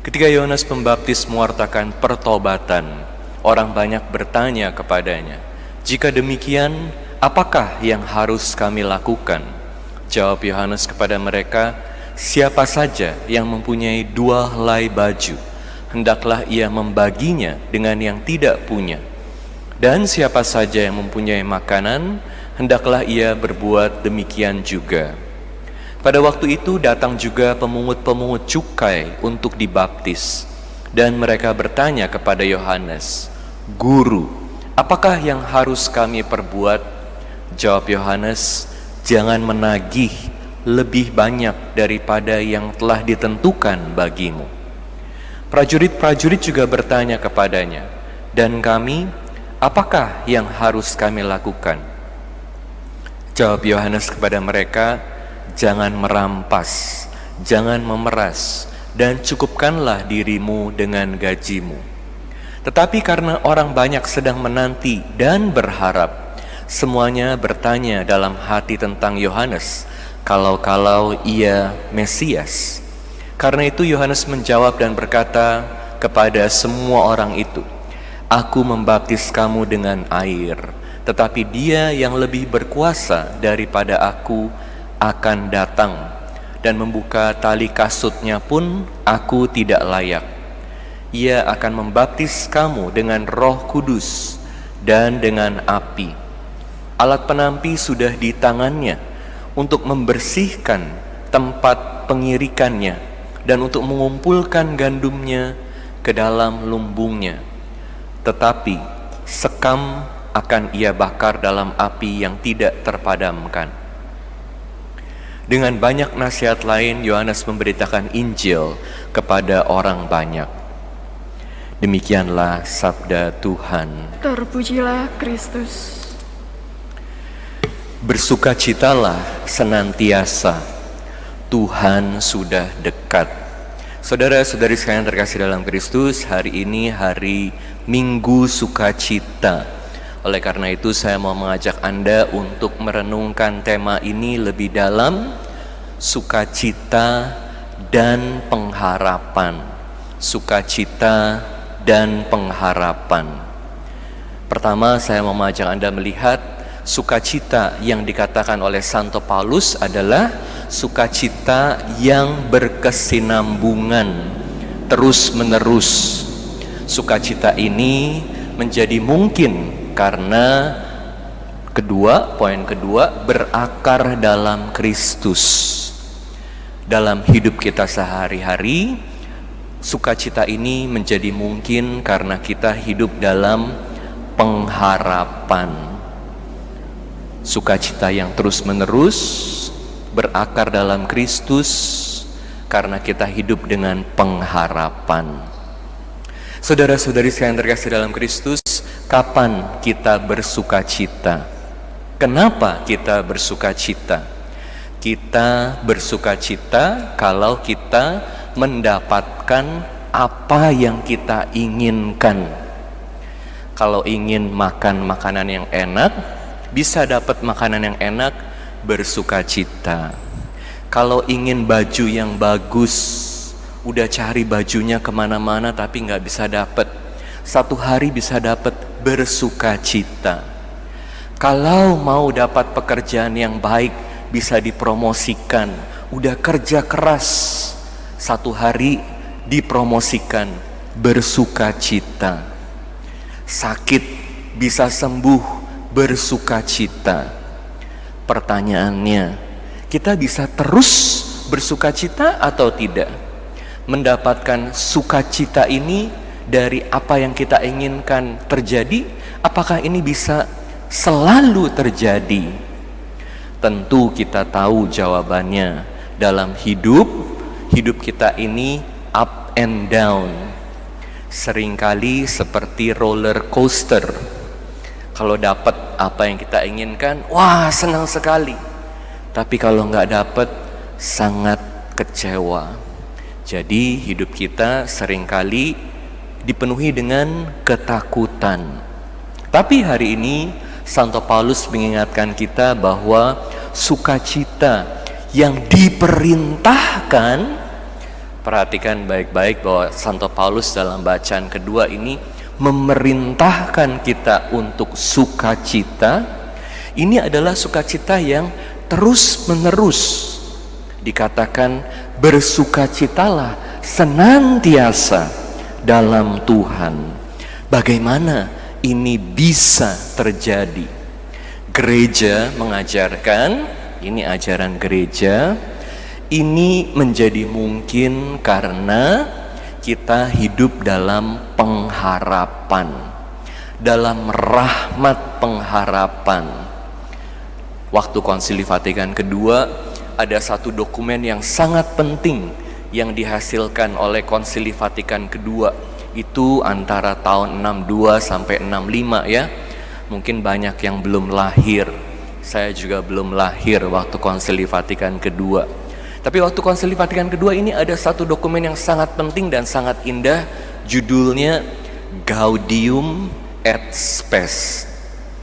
Ketika Yohanes Pembaptis mewartakan pertobatan, orang banyak bertanya kepadanya, "Jika demikian, apakah yang harus kami lakukan?" Jawab Yohanes kepada mereka, "Siapa saja yang mempunyai 2 helai baju, hendaklah ia membaginya dengan yang tidak punya. Dan siapa saja yang mempunyai makanan, hendaklah ia berbuat demikian juga." Pada waktu itu datang juga pemungut-pemungut cukai untuk dibaptis, dan mereka bertanya kepada Yohanes, "Guru, apakah yang harus kami perbuat?" Jawab Yohanes, "Jangan menagih lebih banyak daripada yang telah ditentukan bagimu." Prajurit-prajurit juga bertanya kepadanya, "Dan kami, apakah yang harus kami lakukan?" Jawab Yohanes kepada mereka, "Jangan merampas, jangan memeras, dan cukupkanlah dirimu dengan gajimu." Tetapi karena orang banyak sedang menanti dan berharap, semuanya bertanya dalam hati tentang Yohanes, kalau-kalau ia Mesias. Karena itu Yohanes menjawab dan berkata kepada semua orang itu, "Aku membaptis kamu dengan air, tetapi Dia yang lebih berkuasa daripada aku akan datang, dan membuka tali kasutnya pun aku tidak layak. Ia akan membaptis kamu dengan Roh Kudus dan dengan api. Alat penampi sudah di tangannya untuk membersihkan tempat pengirikannya dan untuk mengumpulkan gandumnya ke dalam lumbungnya. Tetapi sekam akan ia bakar dalam api yang tidak terpadamkan." Dengan banyak nasihat lain, Yohanes memberitakan Injil kepada orang banyak. Demikianlah sabda Tuhan. Terpujilah Kristus. Bersukacitalah senantiasa, Tuhan sudah dekat. Saudara-saudari sekalian terkasih dalam Kristus, hari ini hari Minggu Sukacita. Oleh karena itu saya mau mengajak Anda untuk merenungkan tema ini lebih dalam, sukacita dan pengharapan. Sukacita dan pengharapan. Pertama, saya mau mengajak Anda melihat sukacita yang dikatakan oleh Santo Paulus adalah sukacita yang berkesinambungan, terus-menerus. Sukacita ini menjadi mungkin karena poin kedua, berakar dalam Kristus. Dalam hidup kita sehari-hari, sukacita ini menjadi mungkin karena kita hidup dalam pengharapan. Sukacita yang terus-menerus berakar dalam Kristus karena kita hidup dengan pengharapan. Saudara-saudari sekalian terkasih dalam Kristus, kapan kita bersukacita? Kenapa kita bersukacita? Kita bersukacita kalau kita mendapatkan apa yang kita inginkan. Kalau ingin makan makanan yang enak, bisa dapat makanan yang enak, bersukacita. Kalau ingin baju yang bagus, udah cari bajunya kemana-mana tapi nggak bisa dapat, satu hari bisa dapat, bersukacita. Kalau mau dapat pekerjaan yang baik, bisa dipromosikan, udah kerja keras, satu hari dipromosikan, bersukacita. Sakit bisa sembuh, bersukacita. Pertanyaannya, kita bisa terus bersukacita atau tidak? Mendapatkan sukacita ini dari apa yang kita inginkan terjadi, apakah ini bisa selalu terjadi? Tentu kita tahu jawabannya. Dalam hidup kita ini up and down, seringkali seperti roller coaster. Kalau dapat apa yang kita inginkan, wah senang sekali, tapi kalau nggak dapat, sangat kecewa. Jadi hidup kita seringkali dipenuhi dengan ketakutan. Tapi hari ini Santo Paulus mengingatkan kita bahwa sukacita yang diperintahkan Perhatikan baik-baik bahwa Santo Paulus dalam bacaan kedua ini memerintahkan kita untuk sukacita. Ini adalah sukacita yang terus-menerus. Dikatakan bersukacitalah senantiasa dalam Tuhan. Bagaimana ini bisa terjadi? Gereja mengajarkan, ini ajaran gereja, ini menjadi mungkin karena kita hidup dalam pengharapan, dalam rahmat pengharapan. Waktu Konsili Vatikan kedua, ada satu dokumen yang sangat penting yang dihasilkan oleh Konsili Vatikan kedua. Itu antara tahun 62 sampai 65 ya. Mungkin banyak yang belum lahir. Saya juga belum lahir waktu Konsili Vatikan kedua. Tapi waktu Konsili Vatikan kedua ini ada satu dokumen yang sangat penting dan sangat indah. Judulnya Gaudium et Spes.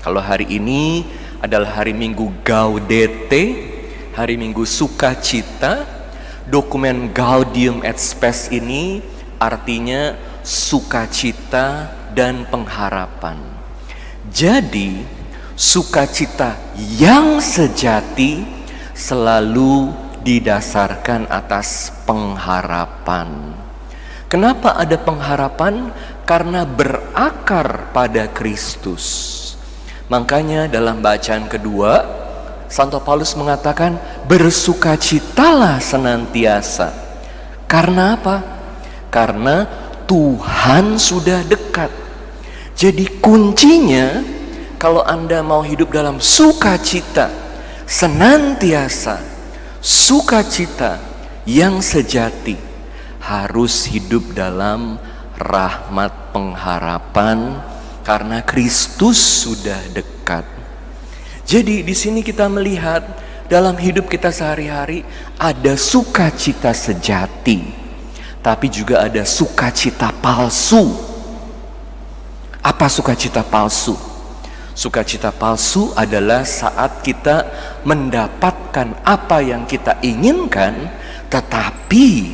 Kalau hari ini adalah hari Minggu Gaudete, hari Minggu sukacita. Dokumen Gaudium et Spes ini artinya sukacita dan pengharapan. Jadi sukacita yang sejati selalu didasarkan atas pengharapan. Kenapa ada pengharapan? Karena berakar pada Kristus. Makanya dalam bacaan kedua, Santo Paulus mengatakan bersukacitalah senantiasa. Karena apa? Karena Tuhan sudah dekat. Jadi kuncinya, kalau Anda mau hidup dalam sukacita senantiasa, sukacita yang sejati, harus hidup dalam rahmat pengharapan karena Kristus sudah dekat. Jadi di sini kita melihat dalam hidup kita sehari-hari ada sukacita sejati, tapi juga ada sukacita palsu. Apa sukacita palsu? Sukacita palsu adalah saat kita mendapatkan apa yang kita inginkan, tetapi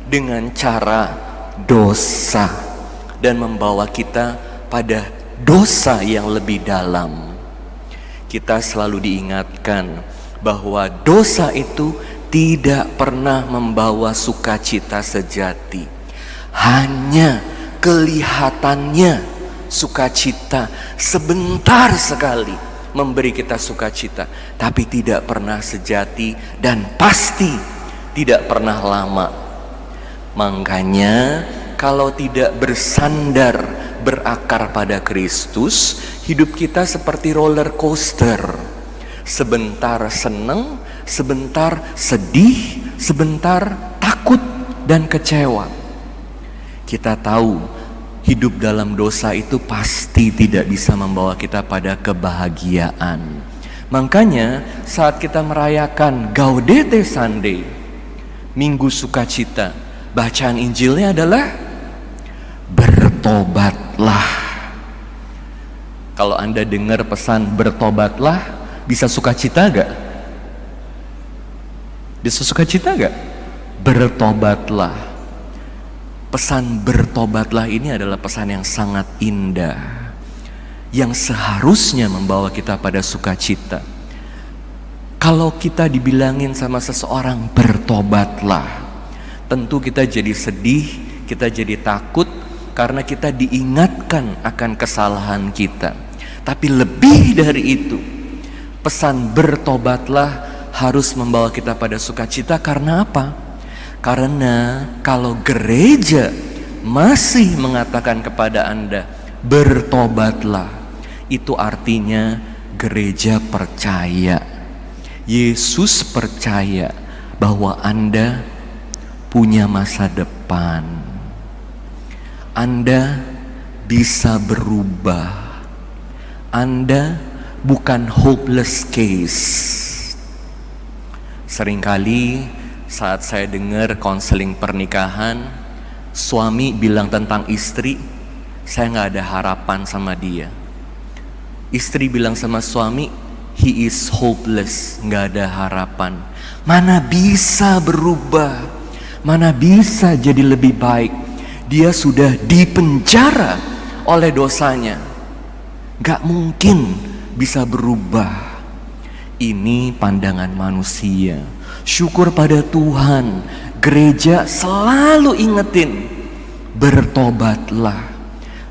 dengan cara dosa dan membawa kita pada dosa yang lebih dalam. Kita selalu diingatkan bahwa dosa itu tidak pernah membawa sukacita sejati. Hanya kelihatannya sukacita sebentar sekali memberi kita sukacita, tapi tidak pernah sejati dan pasti tidak pernah lama. Makanya kalau tidak bersandar berakar pada Kristus, hidup kita seperti roller coaster. Sebentar senang, sebentar sedih, sebentar takut dan kecewa. Kita tahu hidup dalam dosa itu pasti tidak bisa membawa kita pada kebahagiaan. Makanya saat kita merayakan Gaudete Sunday, Minggu Sukacita, bacaan Injilnya adalah bertobatlah. Kalau Anda dengar pesan bertobatlah, bisa sukacita gak? Bisa sukacita gak? Bertobatlah. Pesan bertobatlah ini adalah pesan yang sangat indah, yang seharusnya membawa kita pada sukacita. Kalau kita dibilangin sama seseorang bertobatlah, tentu kita jadi sedih, kita jadi takut, karena kita diingatkan akan kesalahan kita. Tapi lebih dari itu, pesan bertobatlah harus membawa kita pada sukacita. Karena apa? Karena kalau gereja masih mengatakan kepada Anda bertobatlah, itu artinya gereja percaya, Yesus percaya bahwa Anda punya masa depan. Anda bisa berubah. Anda bukan hopeless case. Seringkali saat saya dengar konseling pernikahan, suami bilang tentang istri, saya gak ada harapan sama dia. Istri bilang sama suami, he is hopeless, gak ada harapan. Mana bisa berubah? Mana bisa jadi lebih baik? Dia sudah dipenjara oleh dosanya. Gak mungkin bisa berubah. Ini pandangan manusia. Syukur pada Tuhan, gereja selalu ingetin, bertobatlah.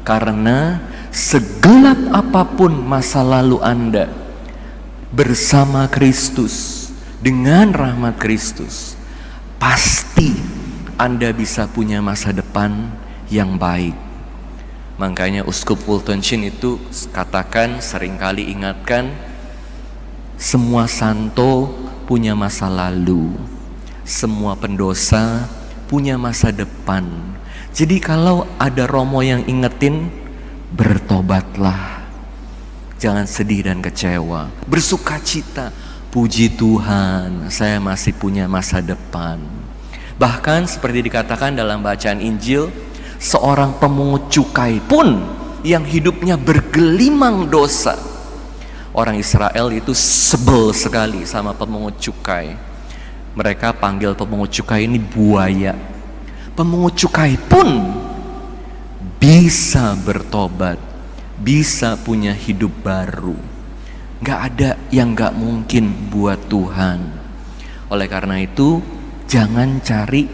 Karena segelap apapun masa lalu Anda, bersama Kristus, dengan rahmat Kristus, pasti Anda bisa punya masa depan yang baik. Makanya Uskup Fulton Sheen itu katakan, seringkali ingatkan, semua santo punya masa lalu, semua pendosa punya masa depan. Jadi kalau ada romo yang ingetin, bertobatlah, jangan sedih dan kecewa, bersukacita, puji Tuhan, saya masih punya masa depan. Bahkan seperti dikatakan dalam bacaan Injil, seorang pemungut cukai pun yang hidupnya bergelimang dosa, orang Israel itu sebel sekali sama pemungut cukai. Mereka panggil pemungut cukai ini buaya. Pemungut cukai pun bisa bertobat, bisa punya hidup baru. Gak ada yang gak mungkin buat Tuhan. Oleh karena itu, jangan cari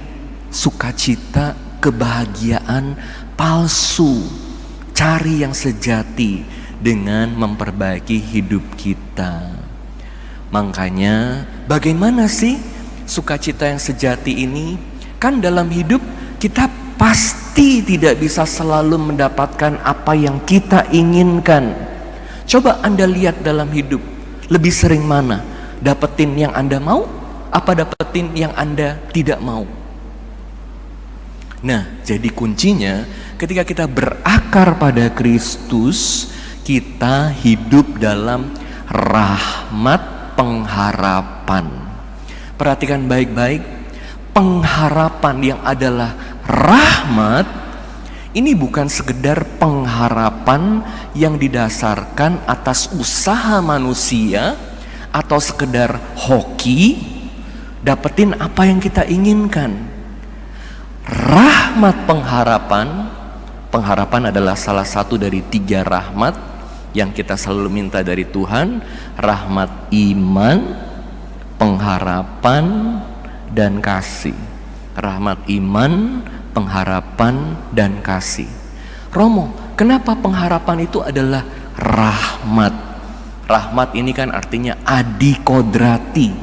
sukacita, kebahagiaan palsu. Cari yang sejati dengan memperbaiki hidup kita. Makanya bagaimana sih sukacita yang sejati ini? Kan dalam hidup kita pasti tidak bisa selalu mendapatkan apa yang kita inginkan. Coba Anda lihat dalam hidup, lebih sering mana? Dapetin yang Anda mau, apa dapetin yang Anda tidak mau? Nah, jadi kuncinya ketika kita berakar pada Kristus, kita hidup dalam rahmat pengharapan. Perhatikan baik-baik, pengharapan yang adalah rahmat ini bukan sekedar pengharapan yang didasarkan atas usaha manusia atau sekedar hoki dapetin apa yang kita inginkan. Rahmat pengharapan adalah salah satu dari 3 rahmat yang kita selalu minta dari Tuhan. Rahmat iman, pengharapan, dan kasih. Rahmat iman, pengharapan, dan kasih. Romo, kenapa pengharapan itu adalah rahmat? Rahmat ini kan artinya adikodrati,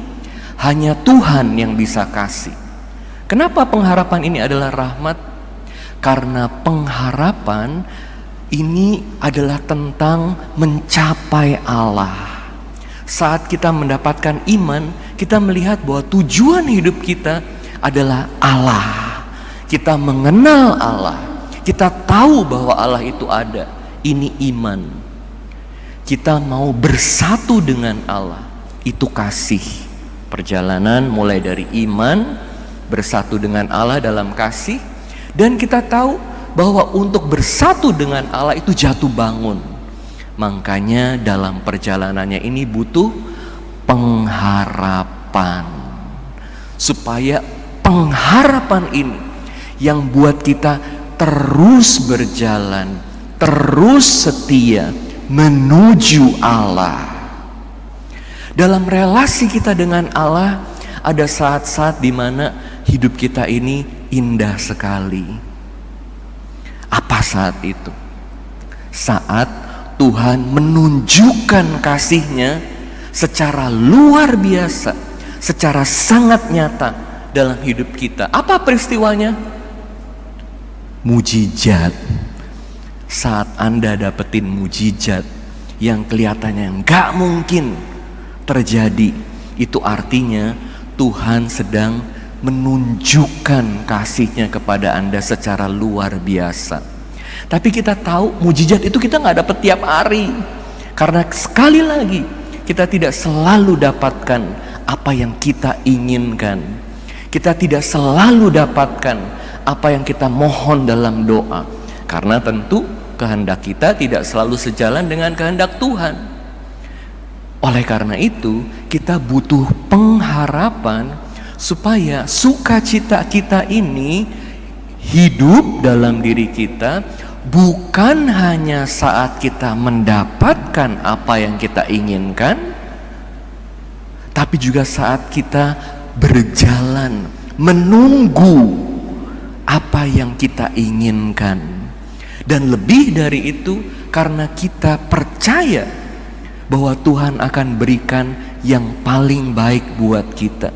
hanya Tuhan yang bisa kasih. Kenapa pengharapan ini adalah rahmat? Karena pengharapan ini adalah tentang mencapai Allah. Saat kita mendapatkan iman, kita melihat bahwa tujuan hidup kita adalah Allah. Kita mengenal Allah, kita tahu bahwa Allah itu ada. Ini iman. Kita mau bersatu dengan Allah, itu kasih. Perjalanan mulai dari iman, bersatu dengan Allah dalam kasih. Dan kita tahu bahwa untuk bersatu dengan Allah itu jatuh bangun. Makanya dalam perjalanannya ini butuh pengharapan. Supaya pengharapan ini yang buat kita terus berjalan, terus setia menuju Allah. Dalam relasi kita dengan Allah, ada saat-saat di mana hidup kita ini indah sekali. Apa saat itu? Saat Tuhan menunjukkan kasih-Nya secara luar biasa, secara sangat nyata dalam hidup kita. Apa peristiwanya? Mujizat. Saat Anda dapetin mujizat yang kelihatannya nggak mungkin terjadi, itu artinya Tuhan sedang menunjukkan kasih-Nya kepada Anda secara luar biasa. Tapi kita tahu mujizat itu kita nggak dapat tiap hari, karena sekali lagi kita tidak selalu dapatkan apa yang kita inginkan. Kita tidak selalu dapatkan apa yang kita mohon dalam doa, karena tentu kehendak kita tidak selalu sejalan dengan kehendak Tuhan. Oleh karena itu kita butuh pengharapan supaya sukacita kita ini hidup dalam diri kita, bukan hanya saat kita mendapatkan apa yang kita inginkan, tapi juga saat kita berjalan menunggu apa yang kita inginkan. Dan lebih dari itu, karena kita percaya bahwa Tuhan akan berikan yang paling baik buat kita.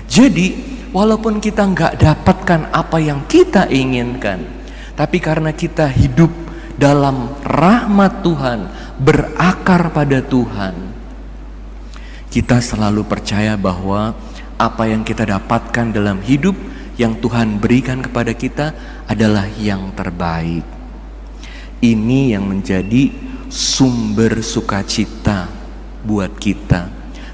Jadi walaupun kita nggak dapatkan apa yang kita inginkan, tapi karena kita hidup dalam rahmat Tuhan, berakar pada Tuhan, kita selalu percaya bahwa apa yang kita dapatkan dalam hidup yang Tuhan berikan kepada kita adalah yang terbaik. Ini yang menjadi sumber sukacita buat kita,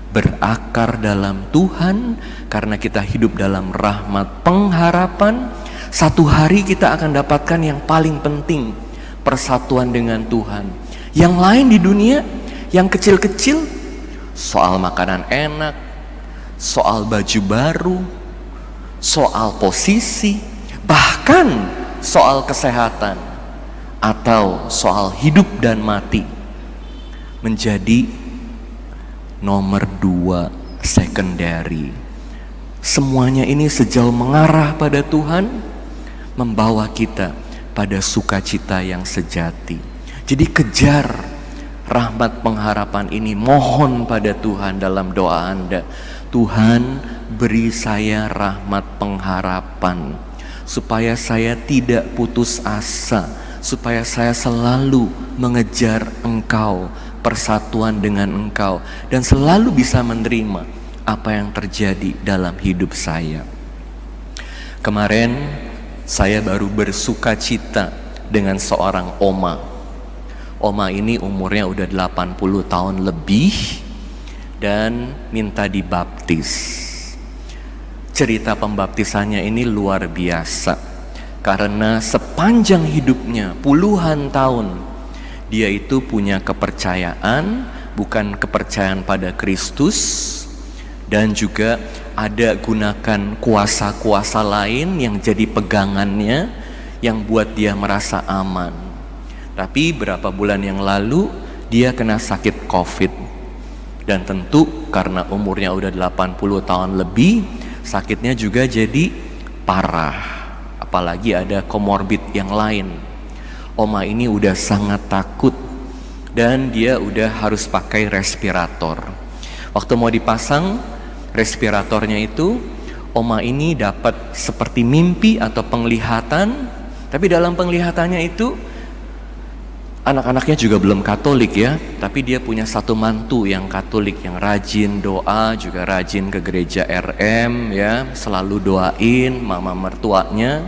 berakar dalam Tuhan. Karena kita hidup dalam rahmat pengharapan, satu hari kita akan dapatkan yang paling penting, persatuan dengan Tuhan. Yang lain di dunia, yang kecil-kecil, soal makanan enak, soal baju baru, soal posisi, bahkan soal kesehatan, atau soal hidup dan mati, menjadi nomor 2, secondary. Semuanya ini sejauh mengarah pada Tuhan, membawa kita pada sukacita yang sejati. Jadi kejar rahmat pengharapan ini, mohon pada Tuhan dalam doa Anda, Tuhan beri saya rahmat pengharapan, supaya saya tidak putus asa, supaya saya selalu mengejar Engkau, persatuan dengan Engkau, dan selalu bisa menerima apa yang terjadi dalam hidup saya. Kemarin saya baru bersuka cita dengan seorang oma. Oma ini umurnya udah 80 tahun lebih dan minta dibaptis. Cerita pembaptisannya ini luar biasa, karena sepanjang hidupnya puluhan tahun dia itu punya kepercayaan, bukan kepercayaan pada Kristus, dan juga ada gunakan kuasa-kuasa lain yang jadi pegangannya, yang buat dia merasa aman. Tapi berapa bulan yang lalu dia kena sakit COVID, dan tentu karena umurnya udah 80 tahun lebih, sakitnya juga jadi parah, apalagi ada komorbid yang lain. Oma ini udah sangat takut dan dia udah harus pakai respirator. Waktu mau dipasang respiratornya itu, oma ini dapat seperti mimpi atau penglihatan, tapi dalam penglihatannya itu anak-anaknya juga belum Katolik ya, tapi dia punya satu mantu yang Katolik, yang rajin doa, juga rajin ke gereja RM ya, selalu doain mama mertuanya.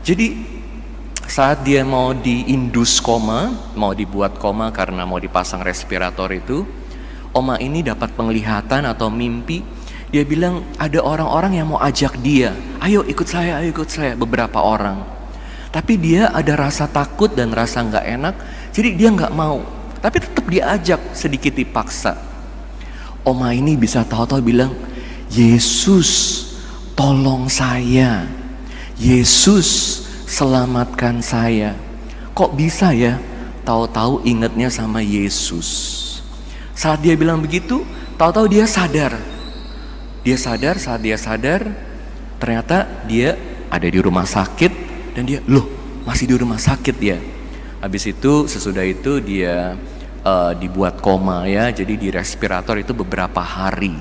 Jadi saat dia mau diindus koma, mau dibuat koma karena mau dipasang respirator itu, oma ini dapat penglihatan atau mimpi. Dia bilang ada orang-orang yang mau ajak dia, ayo ikut saya, beberapa orang. Tapi dia ada rasa takut dan rasa gak enak, jadi dia gak mau. Tapi tetap diajak, sedikit dipaksa. Oma ini bisa tahu-tahu bilang, Yesus tolong saya, Yesus selamatkan saya. Kok bisa ya? Tahu-tahu ingatnya sama Yesus. Saat dia bilang begitu, tahu-tahu dia sadar. Saat dia sadar, ternyata dia ada di rumah sakit, dan dia, loh masih di rumah sakit ya. Habis itu, sesudah itu dia dibuat koma ya, jadi di respirator itu beberapa hari.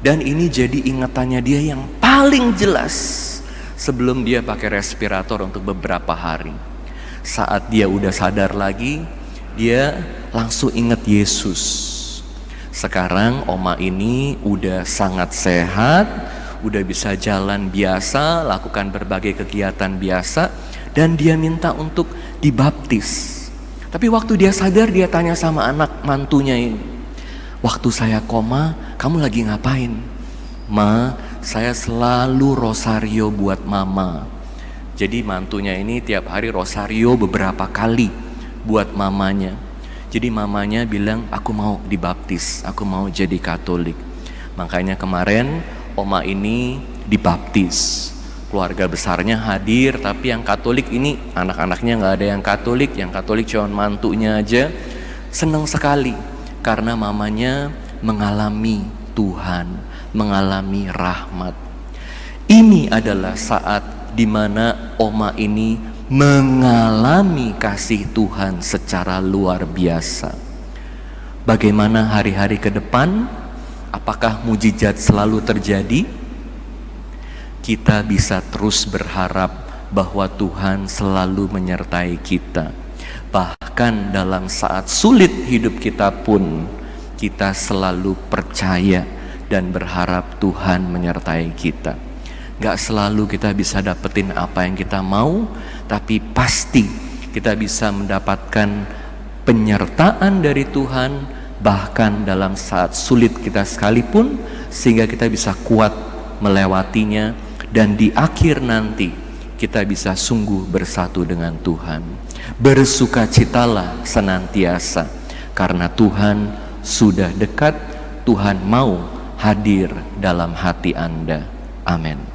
Dan ini jadi ingatannya dia yang paling jelas sebelum dia pakai respirator untuk beberapa hari. Saat dia udah sadar lagi, dia langsung ingat Yesus. Sekarang oma ini udah sangat sehat, udah bisa jalan biasa, lakukan berbagai kegiatan biasa, dan dia minta untuk dibaptis. Tapi waktu dia sadar, dia tanya sama anak mantunya ini, waktu saya koma, kamu lagi ngapain? Ma, saya selalu rosario buat mama. Jadi mantunya ini tiap hari rosario beberapa kali buat mamanya. Jadi mamanya bilang, aku mau dibaptis, aku mau jadi Katolik. Makanya kemarin oma ini dibaptis. Keluarga besarnya hadir, tapi yang Katolik ini anak-anaknya nggak ada yang Katolik cuma mantunya aja. Senang sekali karena mamanya mengalami Tuhan, mengalami rahmat. Ini adalah saat dimana oma ini mengalami kasih Tuhan secara luar biasa. Bagaimana hari-hari ke depan? Apakah mujizat selalu terjadi? Kita bisa terus berharap bahwa Tuhan selalu menyertai kita. Bahkan dalam saat sulit hidup kita pun, kita selalu percaya dan berharap Tuhan menyertai kita. Gak selalu kita bisa dapetin apa yang kita mau, tapi pasti kita bisa mendapatkan penyertaan dari Tuhan, bahkan dalam saat sulit kita sekalipun, sehingga kita bisa kuat melewatinya. Dan di akhir nanti kita bisa sungguh bersatu dengan Tuhan. Bersukacitalah senantiasa, karena Tuhan sudah dekat. Tuhan mau hadir dalam hati Anda. Amin.